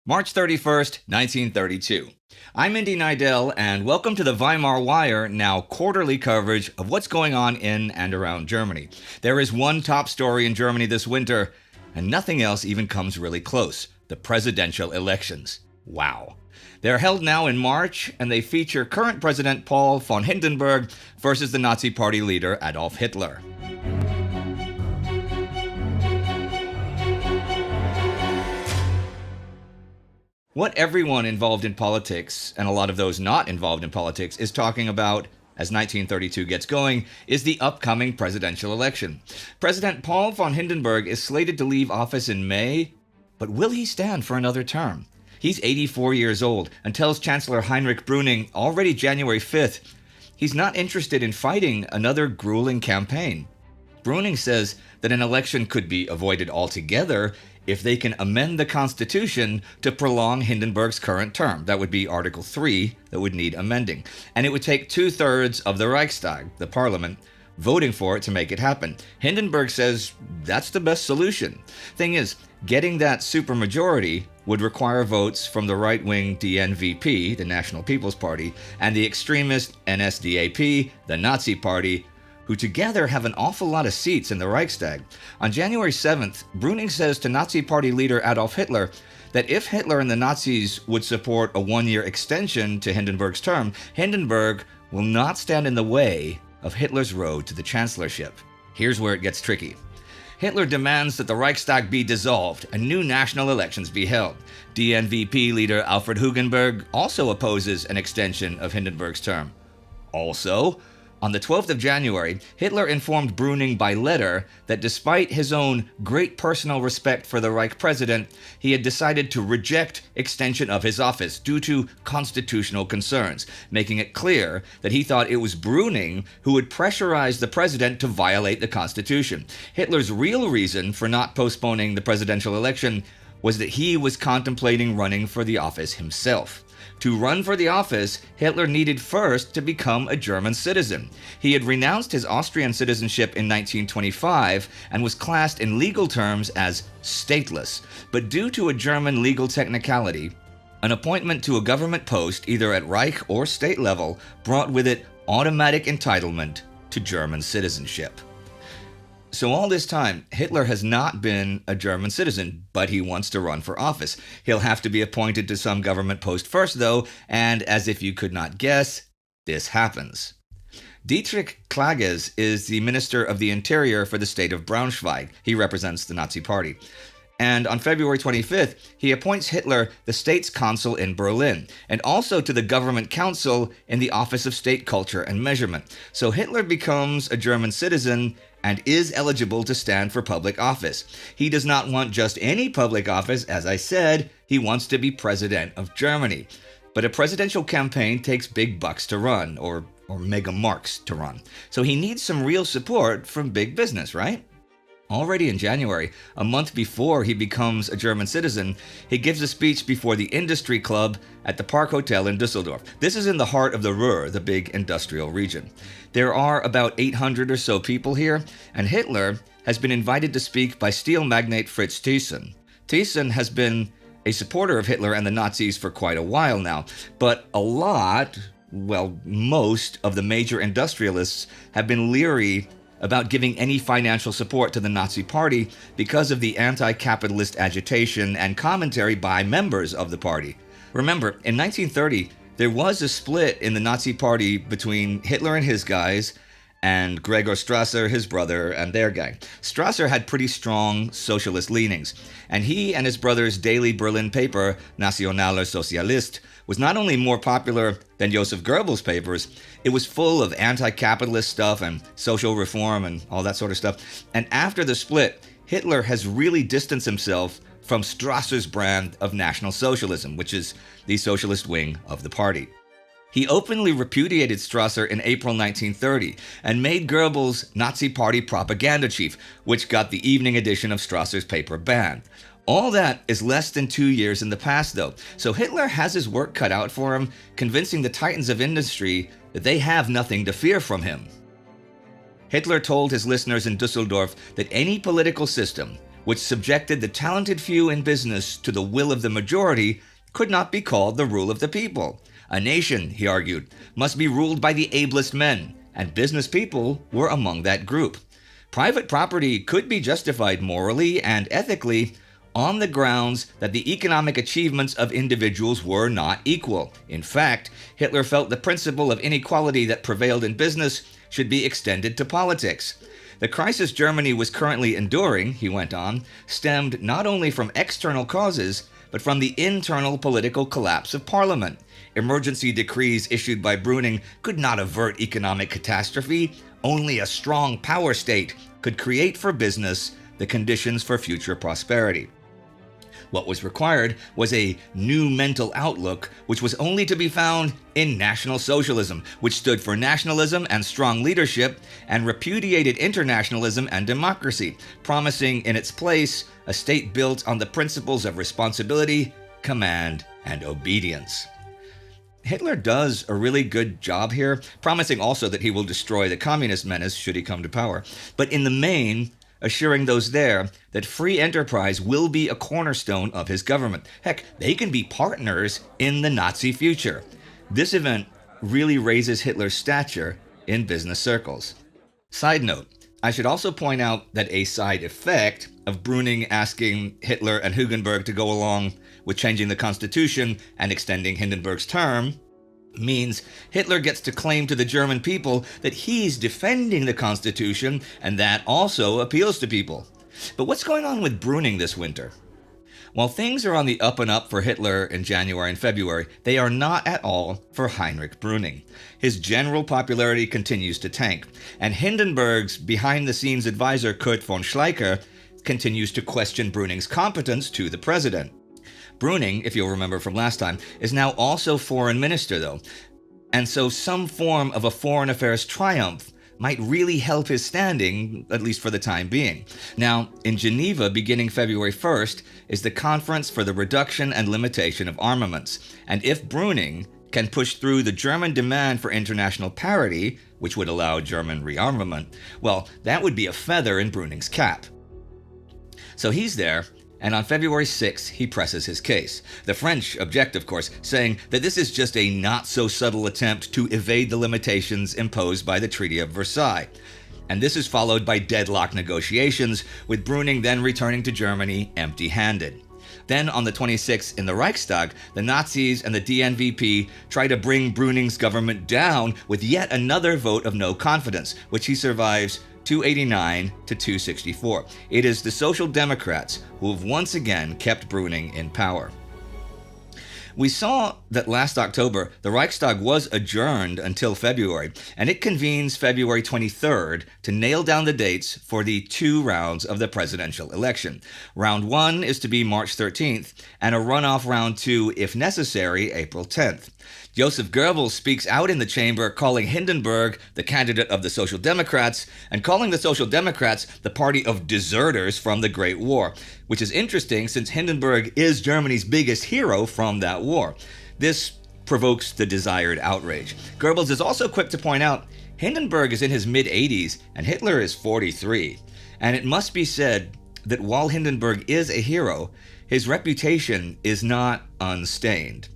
March 31st, 1932. I'm Indy Nidell, and welcome to the Weimar Wire, now quarterly coverage of what's going on in and around Germany. There is one top story in Germany this winter, and nothing else even comes really close: the presidential elections. Wow. They're held now in March, and they feature current President Paul von Hindenburg versus the Nazi Party leader Adolf Hitler. What everyone involved in politics, and a lot of those not involved in politics, is talking about as 1932 gets going is the upcoming presidential election. President Paul von Hindenburg is slated to leave office in May, but will he stand for another term? He's 84 years old and tells Chancellor Heinrich Brüning already January 5th he's not interested in fighting another grueling campaign. Brüning says that an election could be avoided altogether if they can amend the Constitution to prolong Hindenburg's current term. That would be Article 3 that would need amending. And it would take 2/3 of the Reichstag, the parliament, voting for it to make it happen. Hindenburg says that's the best solution. Thing is, getting that supermajority would require votes from the right-wing DNVP, the National People's Party, and the extremist NSDAP, the Nazi Party, who together have an awful lot of seats in the Reichstag. On January 7th, Brüning says to Nazi Party leader Adolf Hitler that if Hitler and the Nazis would support a one-year extension to Hindenburg's term, Hindenburg will not stand in the way of Hitler's road to the chancellorship. Here's where it gets tricky. Hitler demands that the Reichstag be dissolved and new national elections be held. DNVP leader Alfred Hugenberg also opposes an extension of Hindenburg's term. Also, on the 12th of January, Hitler informed Brüning by letter that despite his own great personal respect for the Reich president, he had decided to reject extension of his office due to constitutional concerns, making it clear that he thought it was Brüning who would pressurize the president to violate the Constitution. Hitler's real reason for not postponing the presidential election was that he was contemplating running for the office himself. To run for the office, Hitler needed first to become a German citizen. He had renounced his Austrian citizenship in 1925 and was classed in legal terms as stateless. But due to a German legal technicality, an appointment to a government post, either at Reich or state level, brought with it automatic entitlement to German citizenship. So all this time, Hitler has not been a German citizen, but he wants to run for office. He'll have to be appointed to some government post first, though, and as if you could not guess, this happens. Dietrich Klages is the Minister of the Interior for the state of Braunschweig. He represents the Nazi Party. And on February 25th, he appoints Hitler the state's consul in Berlin, and also to the government council in the Office of State Culture and Measurement. So Hitler becomes a German citizen and is eligible to stand for public office. He does not want just any public office, as I said, he wants to be president of Germany. But a presidential campaign takes big bucks to run, or mega marks to run. So he needs some real support from big business, right? Already in January, a month before he becomes a German citizen, he gives a speech before the Industry Club at the Park Hotel in Düsseldorf. This is in the heart of the Ruhr, the big industrial region. There are about 800 or so people here, and Hitler has been invited to speak by steel magnate Fritz Thyssen. Thyssen has been a supporter of Hitler and the Nazis for quite a while now, but most of the major industrialists have been leery about giving any financial support to the Nazi Party because of the anti-capitalist agitation and commentary by members of the party. Remember, in 1930, there was a split in the Nazi Party between Hitler and his guys and Gregor Strasser, his brother, and their gang. Strasser had pretty strong socialist leanings, and he and his brother's daily Berlin paper, Nationaler Sozialist, was not only more popular than Joseph Goebbels' papers, it was full of anti-capitalist stuff and social reform and all that sort of stuff. And after the split, Hitler has really distanced himself from Strasser's brand of National Socialism, which is the socialist wing of the party. He openly repudiated Strasser in April 1930 and made Goebbels Nazi Party propaganda chief, which got the evening edition of Strasser's paper banned. All that is less than 2 years in the past, though, so Hitler has his work cut out for him, convincing the titans of industry that they have nothing to fear from him. Hitler told his listeners in Düsseldorf that any political system which subjected the talented few in business to the will of the majority, could not be called the rule of the people. A nation, he argued, must be ruled by the ablest men, and business people were among that group. Private property could be justified morally and ethically on the grounds that the economic achievements of individuals were not equal. In fact, Hitler felt the principle of inequality that prevailed in business should be extended to politics. The crisis Germany was currently enduring, he went on, stemmed not only from external causes, but from the internal political collapse of Parliament. Emergency decrees issued by Brüning could not avert economic catastrophe. Only a strong power state could create for business the conditions for future prosperity. What was required was a new mental outlook, which was only to be found in National Socialism, which stood for nationalism and strong leadership, and repudiated internationalism and democracy, promising in its place a state built on the principles of responsibility, command, and obedience. Hitler does a really good job here, promising also that he will destroy the communist menace should he come to power. But in the main, assuring those there that free enterprise will be a cornerstone of his government. Heck, they can be partners in the Nazi future. This event really raises Hitler's stature in business circles. Side note, I should also point out that a side effect of Brüning asking Hitler and Hugenberg to go along with changing the constitution and extending Hindenburg's term means Hitler gets to claim to the German people that he's defending the Constitution, and that also appeals to people. But what's going on with Brüning this winter? While things are on the up and up for Hitler in January and February, they are not at all for Heinrich Brüning. His general popularity continues to tank, and Hindenburg's behind-the-scenes advisor Kurt von Schleicher continues to question Brüning's competence to the president. Brüning, if you'll remember from last time, is now also foreign minister, though, and so some form of a foreign affairs triumph might really help his standing, at least for the time being. Now, in Geneva, beginning February 1st, is the Conference for the Reduction and Limitation of Armaments, and if Brüning can push through the German demand for international parity, which would allow German rearmament, well, that would be a feather in Brüning's cap. So he's there, and on February 6th, he presses his case. The French object, of course, saying that this is just a not-so-subtle attempt to evade the limitations imposed by the Treaty of Versailles. And this is followed by deadlock negotiations, with Brüning then returning to Germany empty-handed. Then on the 26th in the Reichstag, the Nazis and the DNVP try to bring Brüning's government down with yet another vote of no confidence, which he survives 289 to 264. It is the Social Democrats who have once again kept Brüning in power. We saw that last October, the Reichstag was adjourned until February, and it convenes February 23rd to nail down the dates for the 2 rounds of the presidential election. Round 1 is to be March 13th, and a runoff round 2, if necessary, April 10th. Joseph Goebbels speaks out in the chamber, calling Hindenburg the candidate of the Social Democrats, and calling the Social Democrats the party of deserters from the Great War, which is interesting since Hindenburg is Germany's biggest hero from that war. This provokes the desired outrage. Goebbels is also quick to point out Hindenburg is in his mid-80s and Hitler is 43. And it must be said that while Hindenburg is a hero, his reputation is not unstained.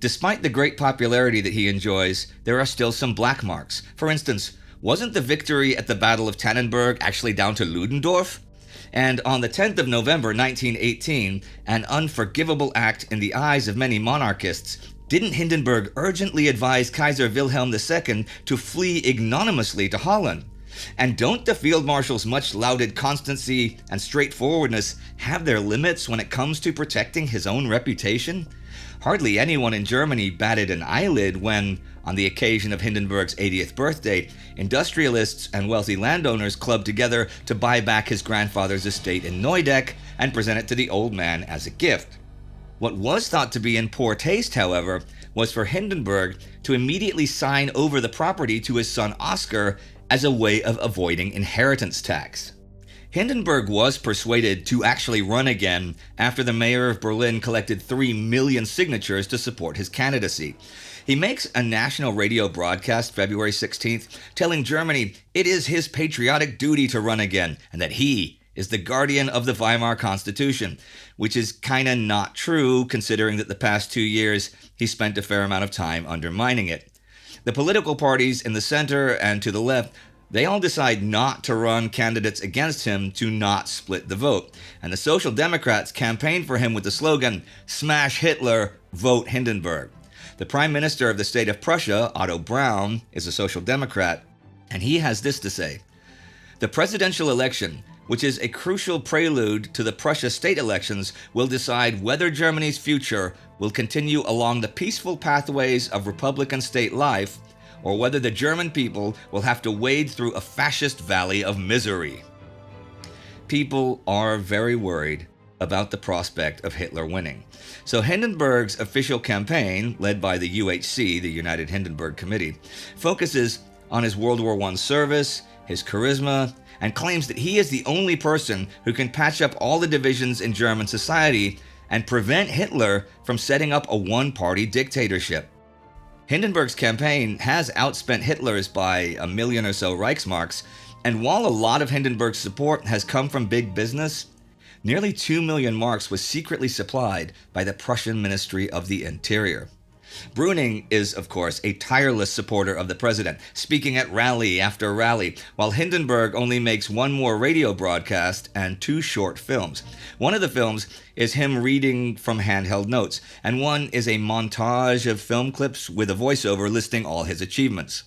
Despite the great popularity that he enjoys, there are still some black marks. For instance, wasn't the victory at the Battle of Tannenberg actually down to Ludendorff? And on the 10th of November 1918, an unforgivable act in the eyes of many monarchists, didn't Hindenburg urgently advise Kaiser Wilhelm II to flee ignominiously to Holland? And don't the field marshal's much lauded constancy and straightforwardness have their limits when it comes to protecting his own reputation? Hardly anyone in Germany batted an eyelid when, on the occasion of Hindenburg's 80th birthday, industrialists and wealthy landowners clubbed together to buy back his grandfather's estate in Neudeck and present it to the old man as a gift. What was thought to be in poor taste, however, was for Hindenburg to immediately sign over the property to his son Oscar as a way of avoiding inheritance tax. Hindenburg was persuaded to actually run again after the mayor of Berlin collected 3 million signatures to support his candidacy. He makes a national radio broadcast February 16th telling Germany it is his patriotic duty to run again and that he is the guardian of the Weimar Constitution, which is kinda not true considering that the past 2 years he spent a fair amount of time undermining it. The political parties in the center and to the left, they all decide not to run candidates against him to not split the vote. And the Social Democrats campaigned for him with the slogan, "Smash Hitler, vote Hindenburg." The Prime Minister of the state of Prussia, Otto Braun, is a Social Democrat, and he has this to say: "The presidential election, which is a crucial prelude to the Prussia state elections, will decide whether Germany's future will continue along the peaceful pathways of Republican state life, or whether the German people will have to wade through a fascist valley of misery." People are very worried about the prospect of Hitler winning. So Hindenburg's official campaign, led by the UHC, the United Hindenburg Committee, focuses on his World War I service, his charisma, and claims that he is the only person who can patch up all the divisions in German society and prevent Hitler from setting up a one-party dictatorship. Hindenburg's campaign has outspent Hitler's by 1 million or so Reichsmarks, and while a lot of Hindenburg's support has come from big business, nearly 2 million marks was secretly supplied by the Prussian Ministry of the Interior. Brüning is, of course, a tireless supporter of the president, speaking at rally after rally, while Hindenburg only makes one more radio broadcast and 2 short films. One of the films is him reading from handheld notes, and one is a montage of film clips with a voiceover listing all his achievements.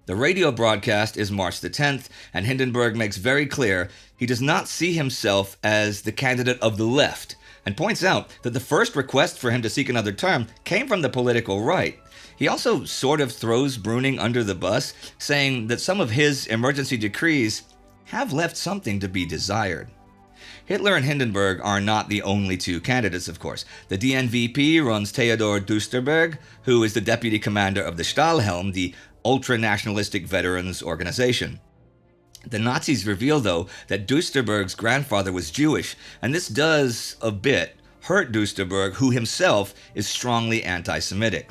The radio broadcast is March the 10th, and Hindenburg makes very clear he does not see himself as the candidate of the left, and points out that the first request for him to seek another term came from the political right. He also sort of throws Brüning under the bus, saying that some of his emergency decrees have left something to be desired. Hitler and Hindenburg are not the only 2 candidates, of course. The DNVP runs Theodor Duesterberg, who is the deputy commander of the Stahlhelm, the ultra-nationalistic veterans organization. The Nazis reveal, though, that Duesterberg's grandfather was Jewish, and this does, a bit, hurt Duesterberg, who himself is strongly anti-Semitic.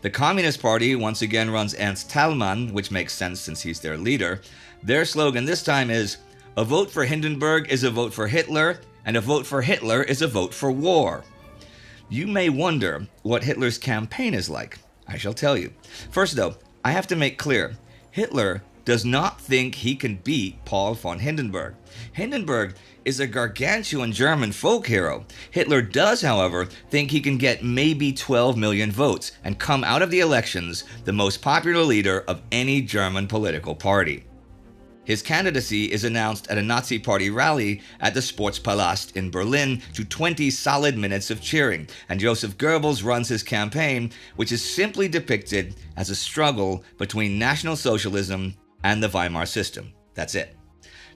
The Communist Party once again runs Ernst Thälmann, which makes sense since he's their leader. Their slogan this time is, "A vote for Hindenburg is a vote for Hitler, and a vote for Hitler is a vote for war." You may wonder what Hitler's campaign is like. I shall tell you. First, though, I have to make clear, Hitler does not think he can beat Paul von Hindenburg. Hindenburg is a gargantuan German folk hero. Hitler does, however, think he can get maybe 12 million votes and come out of the elections the most popular leader of any German political party. His candidacy is announced at a Nazi Party rally at the Sportpalast in Berlin to 20 solid minutes of cheering, and Joseph Goebbels runs his campaign, which is simply depicted as a struggle between National Socialism and the Weimar system. That's it.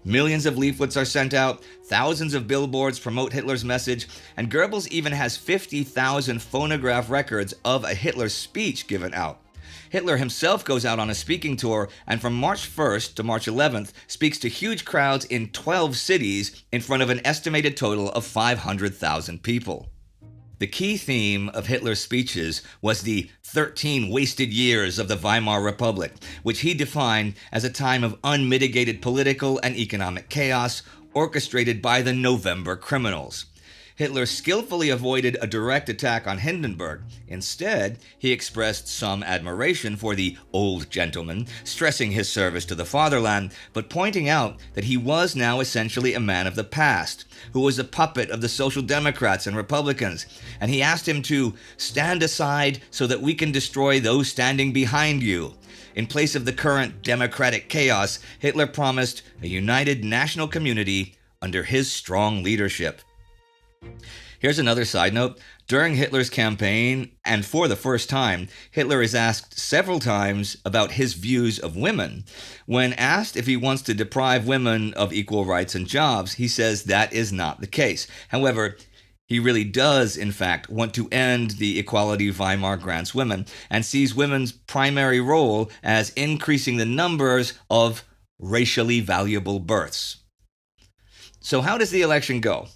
Millions of leaflets are sent out, thousands of billboards promote Hitler's message, and Goebbels even has 50,000 phonograph records of a Hitler speech given out. Hitler himself goes out on a speaking tour, and from March 1st to March 11th speaks to huge crowds in 12 cities in front of an estimated total of 500,000 people. The key theme of Hitler's speeches was the 13 wasted years of the Weimar Republic, which he defined as a time of unmitigated political and economic chaos orchestrated by the November criminals. Hitler skillfully avoided a direct attack on Hindenburg. Instead, he expressed some admiration for the old gentleman, stressing his service to the fatherland, but pointing out that he was now essentially a man of the past, who was a puppet of the Social Democrats and Republicans, and he asked him to stand aside so that we can destroy those standing behind you. In place of the current democratic chaos, Hitler promised a united national community under his strong leadership. Here's another side note. During Hitler's campaign, and for the first time, Hitler is asked several times about his views of women. When asked if he wants to deprive women of equal rights and jobs, he says that is not the case. However, he really does, in fact, want to end the equality Weimar grants women, and sees women's primary role as increasing the numbers of racially valuable births. So how does the election go?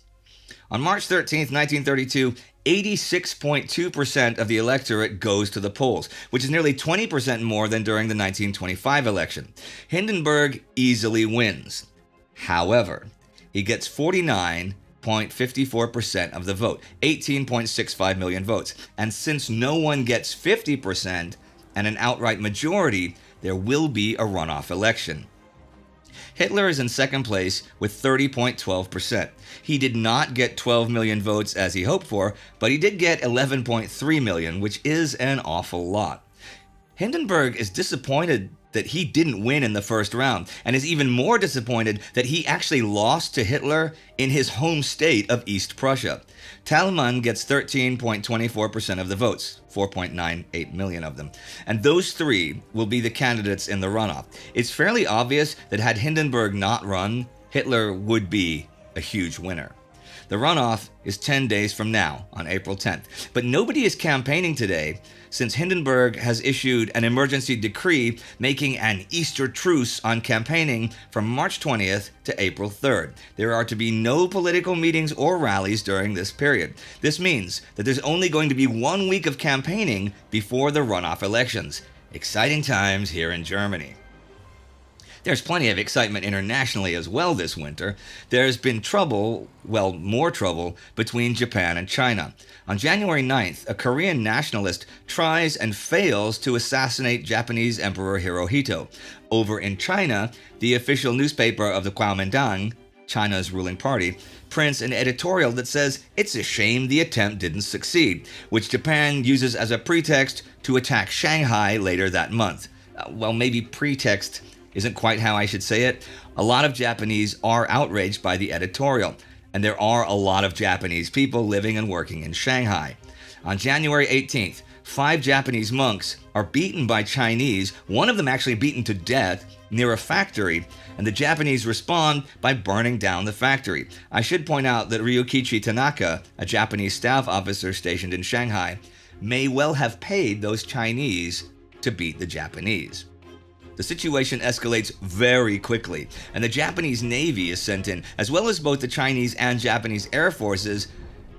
On March 13, 1932, 86.2% of the electorate goes to the polls, which is nearly 20% more than during the 1925 election. Hindenburg easily wins. However, he gets 49.54% of the vote, 18.65 million votes. And since no one gets 50% and an outright majority, there will be a runoff election. Hitler is in second place with 30.12%. He did not get 12 million votes as he hoped for, but he did get 11.3 million, which is an awful lot. Hindenburg is disappointed that he didn't win in the first round, and is even more disappointed that he actually lost to Hitler in his home state of East Prussia. Thälmann gets 13.24% of the votes, 4.98 million of them, and those three will be the candidates in the runoff. It's fairly obvious that had Hindenburg not run, Hitler would be a huge winner. The runoff is 10 days from now, on April 10th. But nobody is campaigning today, since Hindenburg has issued an emergency decree making an Easter truce on campaigning from March 20th to April 3rd. There are to be no political meetings or rallies during this period. This means that there's only going to be 1 week of campaigning before the runoff elections. Exciting times here in Germany. There's plenty of excitement internationally as well this winter. There's been trouble, well, more trouble, between Japan and China. On January 9th, a Korean nationalist tries and fails to assassinate Japanese Emperor Hirohito. Over in China, the official newspaper of the Kuomintang, China's ruling party, prints an editorial that says it's a shame the attempt didn't succeed, which Japan uses as a pretext to attack Shanghai later that month. Well, maybe pretext isn't quite how I should say it. A lot of Japanese are outraged by the editorial, and there are a lot of Japanese people living and working in Shanghai. On January 18th, 5 Japanese monks are beaten by Chinese, one of them actually beaten to death, near a factory, and the Japanese respond by burning down the factory. I should point out that Ryukichi Tanaka, a Japanese staff officer stationed in Shanghai, may well have paid those Chinese to beat the Japanese. The situation escalates very quickly, and the Japanese Navy is sent in, as well as both the Chinese and Japanese Air Forces,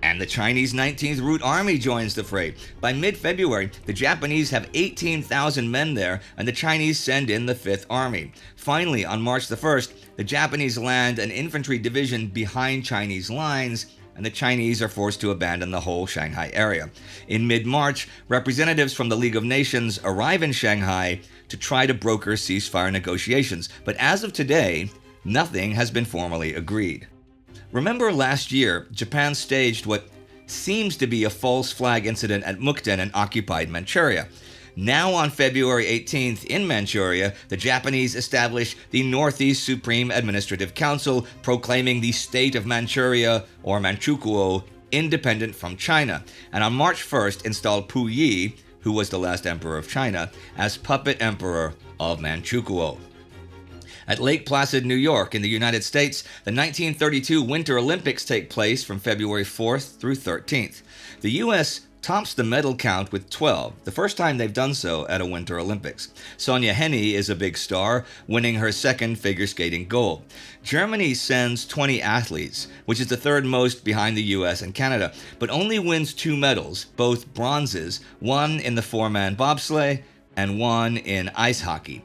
and the Chinese 19th Route Army joins the fray. By mid-February, the Japanese have 18,000 men there, and the Chinese send in the 5th Army. Finally, on March the 1st, the Japanese land an infantry division behind Chinese lines, and the Chinese are forced to abandon the whole Shanghai area. In mid-March, representatives from the League of Nations arrive in Shanghai to try to broker ceasefire negotiations, but as of today, nothing has been formally agreed. Remember last year, Japan staged what seems to be a false flag incident at Mukden in occupied Manchuria. Now on February 18th in Manchuria, the Japanese establish the Northeast Supreme Administrative Council, proclaiming the state of Manchuria, or Manchukuo, independent from China, and on March 1st installed Pu Yi, who was the last emperor of China, as puppet emperor of Manchukuo. At Lake Placid, New York, in the United States, the 1932 Winter Olympics take place from February 4th through 13th. The U.S. tops the medal count with 12, the first time they've done so at a Winter Olympics. Sonja Henie is a big star, winning her second figure skating gold. Germany sends 20 athletes, which is the third most behind the US and Canada, but only wins 2 medals, both bronzes, one in the 4-man bobsleigh and one in ice hockey.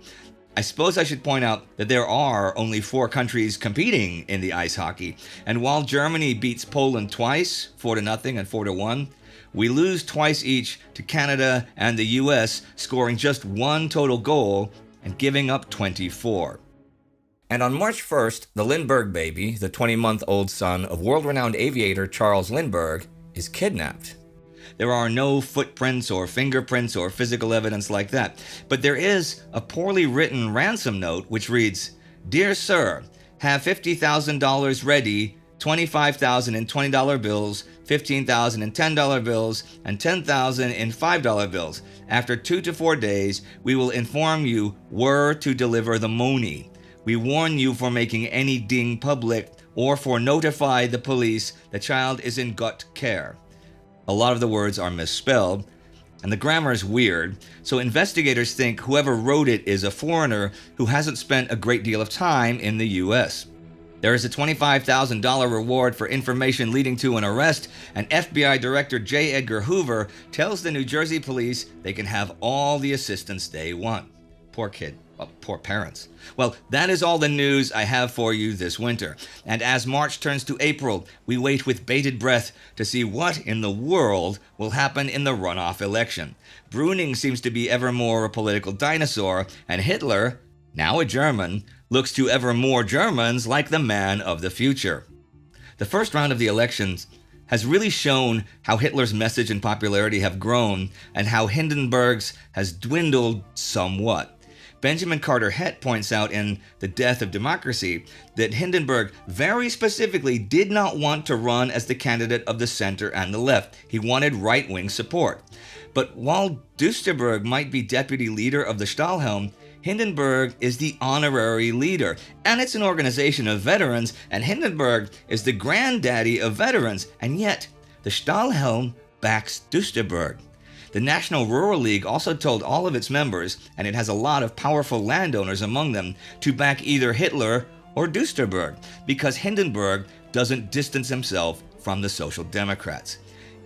I suppose I should point out that there are only 4 countries competing in the ice hockey, and while Germany beats Poland twice, 4-0 and 4-1, we lose twice each to Canada and the US, scoring just 1 total goal and giving up 24. And on March 1st, the Lindbergh baby, the 20-month-old son of world-renowned aviator Charles Lindbergh, is kidnapped. There are no footprints or fingerprints or physical evidence like that, but there is a poorly written ransom note which reads, "Dear Sir, have $50,000 ready, $25,000 in $20 bills, $15,000 in $10 bills, and $10,000 in $5 bills. After 2 to 4 days, we will inform you where to deliver the money. We warn you for making any ding public or for notify the police the child is in gut care." A lot of the words are misspelled, and the grammar is weird, so investigators think whoever wrote it is a foreigner who hasn't spent a great deal of time in the US. There is a $25,000 reward for information leading to an arrest, and FBI Director J. Edgar Hoover tells the New Jersey police they can have all the assistance they want. Poor kid. Poor parents. Well, that is all the news I have for you this winter. And as March turns to April, we wait with bated breath to see what in the world will happen in the runoff election. Brüning seems to be ever more a political dinosaur, and Hitler, now a German, looks to ever more Germans like the man of the future. The first round of the elections has really shown how Hitler's message and popularity have grown and how Hindenburg's has dwindled somewhat. Benjamin Carter Hett points out in The Death of Democracy that Hindenburg very specifically did not want to run as the candidate of the center and the left. He wanted right-wing support. But while Duesterberg might be deputy leader of the Stahlhelm, Hindenburg is the honorary leader, and it's an organization of veterans, and Hindenburg is the granddaddy of veterans, and yet the Stahlhelm backs Duesterberg. The National Rural League also told all of its members, and it has a lot of powerful landowners among them, to back either Hitler or Duesterberg, because Hindenburg doesn't distance himself from the Social Democrats.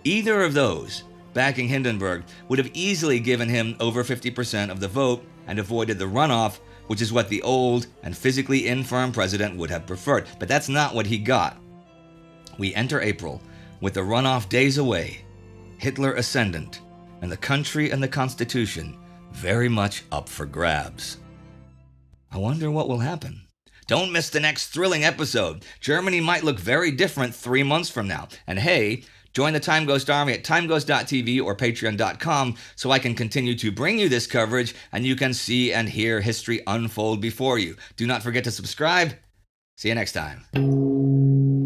Either of those, backing Hindenburg, would have easily given him over 50% of the vote and avoided the runoff, which is what the old and physically infirm president would have preferred. But that's not what he got. We enter April with the runoff days away, Hitler ascendant, and the country and the Constitution very much up for grabs. I wonder what will happen. Don't miss the next thrilling episode. Germany might look very different 3 months from now. And hey, join the Time Ghost Army at timeghost.tv or patreon.com so I can continue to bring you this coverage and you can see and hear history unfold before you. Do not forget to subscribe. See you next time.